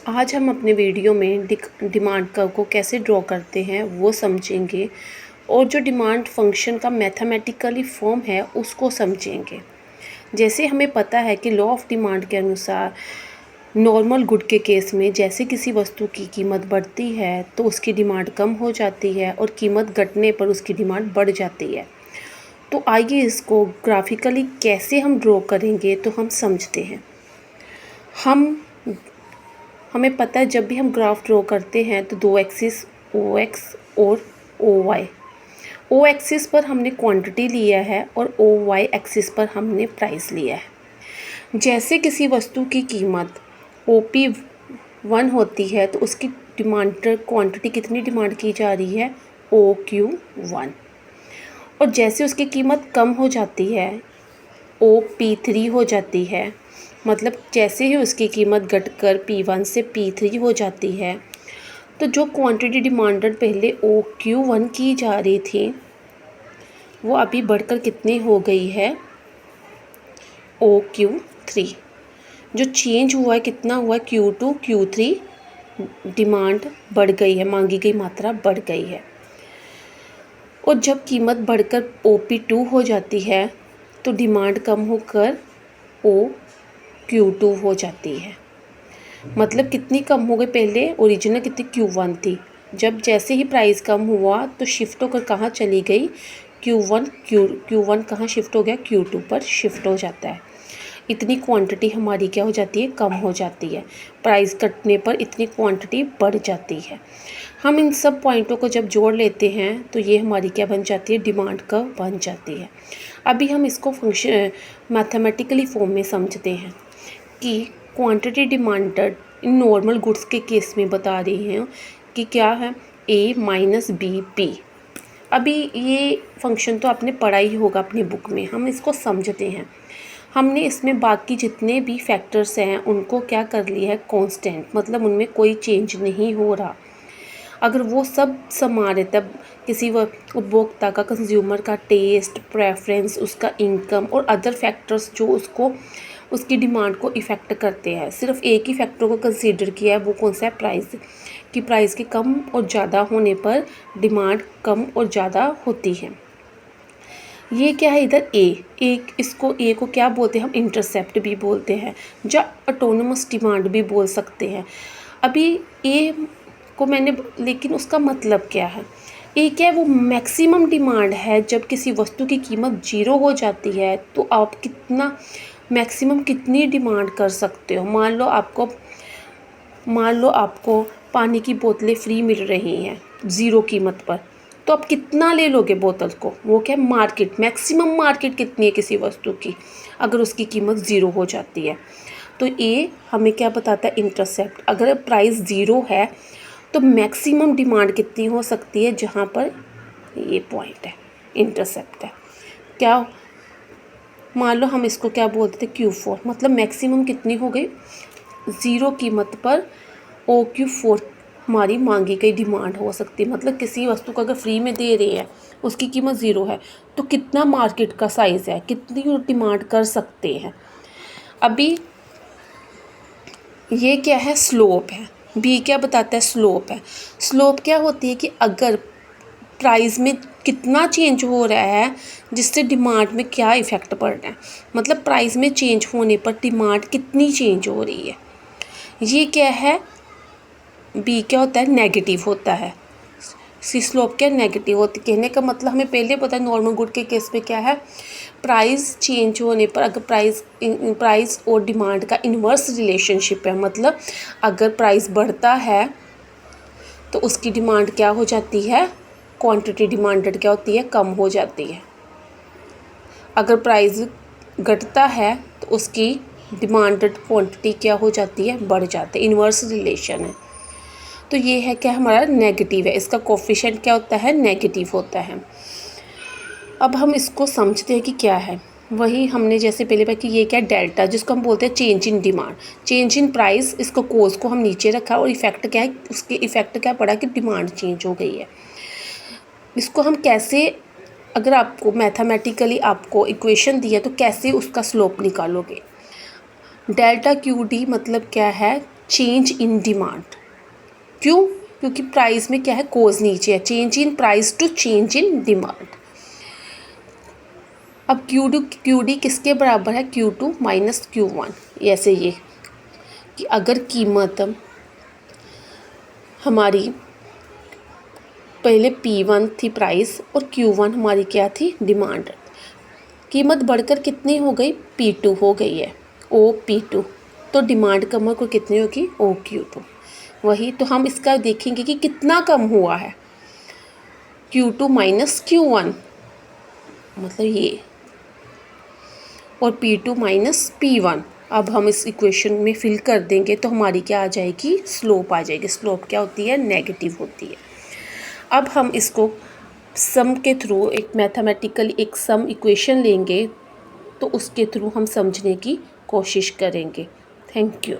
आज हम अपने वीडियो में डिमांड कर्व को कैसे ड्रॉ करते हैं वो समझेंगे और जो डिमांड फंक्शन का मैथमेटिकली फॉर्म है उसको समझेंगे। जैसे हमें पता है कि लॉ ऑफ डिमांड के अनुसार नॉर्मल गुड के केस में जैसे किसी वस्तु की कीमत बढ़ती है तो उसकी डिमांड कम हो जाती है और कीमत घटने पर उसकी डिमांड बढ़ जाती है। तो आइए इसको ग्राफिकली कैसे हम ड्रॉ करेंगे तो हम समझते हैं। हमें पता है जब भी हम ग्राफ ड्रॉ करते हैं तो दो एक्सिस ओ एक्स और ओ वाई। ओ एक्सिस पर हमने क्वांटिटी लिया है और ओ वाई एक्सिस पर हमने प्राइस लिया है। जैसे किसी वस्तु की कीमत OP1 होती है तो उसकी डिमांड क्वांटिटी कितनी डिमांड की जा रही है OQ1। और जैसे उसकी कीमत कम हो जाती है OP3 हो जाती है, मतलब जैसे ही उसकी कीमत घटकर P1 से P3 हो जाती है तो जो क्वांटिटी डिमांडेड पहले OQ1 की जा रही थी वो अभी बढ़कर कितनी हो गई है OQ3। जो चेंज हुआ है कितना हुआ है Q2 Q3, डिमांड बढ़ गई है, मांगी गई मात्रा बढ़ गई है। और जब कीमत बढ़कर OP2 हो जाती है तो डिमांड कम होकर OQ2 हो जाती है। मतलब कितनी कम हो गई, पहले ओरिजिनल कितनी Q1 थी, जब जैसे ही प्राइस कम हुआ तो शिफ्ट होकर कहाँ चली गई Q1 कहाँ शिफ्ट हो गया Q2 पर शिफ्ट हो जाता है। इतनी क्वांटिटी हमारी क्या हो जाती है, कम हो जाती है। प्राइस घटने पर इतनी क्वांटिटी बढ़ जाती है। हम इन सब पॉइंटों को जब जोड़ लेते हैं तो ये हमारी क्या बन जाती है, डिमांड कर्व बन जाती है। अभी हम इसको फंक्शन मैथमेटिकली फॉर्म में समझते हैं कि quantity demanded in normal goods के केस में बता रही हैं कि क्या है A माइनस BP। अभी ये फंक्शन तो आपने पढ़ा ही होगा अपनी बुक में, हम इसको समझते हैं। हमने इसमें बाकी जितने भी फैक्टर्स हैं उनको क्या कर लिया है कांस्टेंट, मतलब उनमें कोई चेंज नहीं हो रहा। अगर वो सब समान है तब किसी उपभोक्ता का, कंज्यूमर का टेस्ट प्रेफरेंस, उसका इनकम और अदर फैक्टर्स जो उसकी डिमांड को इफ़ेक्ट करते हैं, सिर्फ एक ही फैक्टर को कंसीडर किया है, वो कौन सा है, प्राइस। कि प्राइस के कम और ज़्यादा होने पर डिमांड कम और ज़्यादा होती है। ये क्या है इधर इसको ए को क्या बोलते हैं हम, इंटरसेप्ट भी बोलते हैं या ऑटोनमस डिमांड भी बोल सकते हैं। अभी ए को मैंने, लेकिन उसका मतलब क्या है, ए क्या है, वो मैक्सिमम डिमांड है। जब किसी वस्तु की कीमत 0 हो जाती है तो आप कितना मैक्सिमम कितनी डिमांड कर सकते हो। मान लो आपको पानी की बोतलें फ्री मिल रही हैं 0 कीमत पर, तो आप कितना ले लोगे बोतल को, वो क्या मार्केट, मैक्सिमम मार्केट कितनी है किसी वस्तु की अगर उसकी कीमत 0 हो जाती है। तो ये हमें क्या बताता है, इंटरसेप्ट। अगर प्राइस 0 है तो मैक्सिमम डिमांड कितनी हो सकती है, जहाँ पर ये पॉइंट है, इंटरसेप्ट है। क्या, मान लो हम इसको क्या बोलते थे, Q4, मतलब मैक्सिमम कितनी हो गई 0 कीमत पर OQ4 हमारी मांगी गई डिमांड हो सकती है। मतलब किसी वस्तु को अगर फ्री में दे रही है, उसकी कीमत 0 है, तो कितना मार्केट का साइज़ है, कितनी डिमांड कर सकते हैं। अभी ये क्या है, स्लोप है। बी क्या बताता है, स्लोप है। स्लोप क्या होती है कि अगर प्राइस में कितना चेंज हो रहा है जिससे डिमांड में क्या इफ़ेक्ट पड़ रहा है, मतलब प्राइस में चेंज होने पर डिमांड कितनी चेंज हो रही है। ये क्या है, बी क्या होता है, नेगेटिव होता है। सी स्लोप क्या नेगेटिव होती है। कहने का मतलब हमें पहले पता है नॉर्मल गुड के केस में क्या है, प्राइस चेंज होने पर अगर प्राइस और डिमांड का इन्वर्स रिलेशनशिप है, मतलब अगर प्राइस बढ़ता है तो उसकी डिमांड क्या हो जाती है, क्वांटिटी डिमांडेड क्या होती है, कम हो जाती है। अगर प्राइस घटता है तो उसकी डिमांडेड क्वांटिटी क्या हो जाती है, बढ़ जाती है। इन्वर्स रिलेशन है। तो ये है क्या, हमारा नेगेटिव है, इसका कोफिशिएंट क्या होता है, नेगेटिव होता है। अब हम इसको समझते हैं कि क्या है। वही हमने जैसे पहले बात कि ये क्या, डेल्टा, जिसको हम बोलते हैं change in demand, change in price. इसको कोज को हम नीचे रखा और इफेक्ट क्या है, उसके इफेक्ट क्या पड़ा कि डिमांड चेंज हो गई है। इसको हम कैसे, अगर आपको मैथमेटिकली आपको इक्वेशन दिया तो कैसे उसका स्लोप निकालोगे। डेल्टा QD मतलब क्या है, चेंज इन डिमांड। क्यों? क्योंकि प्राइस में क्या है, कोज नीचे है, change in price to change in demand. अब क्यू डी किसके बराबर है, Q2 माइनस Q1। ऐसे ये कि अगर कीमत हमारी पहले P1 थी प्राइस और Q1 हमारी क्या थी, डिमांड, कीमत बढ़कर कितनी हो गई, P2 हो गई है, OP2, तो डिमांड कम को कितनी होगी, OQ2। वही तो हम इसका देखेंगे कि कितना कम हुआ है, Q2 माइनस Q1 मतलब ये, और P2 माइनस P1। अब हम इस इक्वेशन में फिल कर देंगे तो हमारी क्या आ जाएगी, स्लोप आ जाएगी। स्लोप क्या होती है, नेगेटिव होती है। अब हम इसको सम के थ्रू एक मैथमेटिकल एक सम इक्वेशन लेंगे तो उसके थ्रू हम समझने की कोशिश करेंगे। Thank you.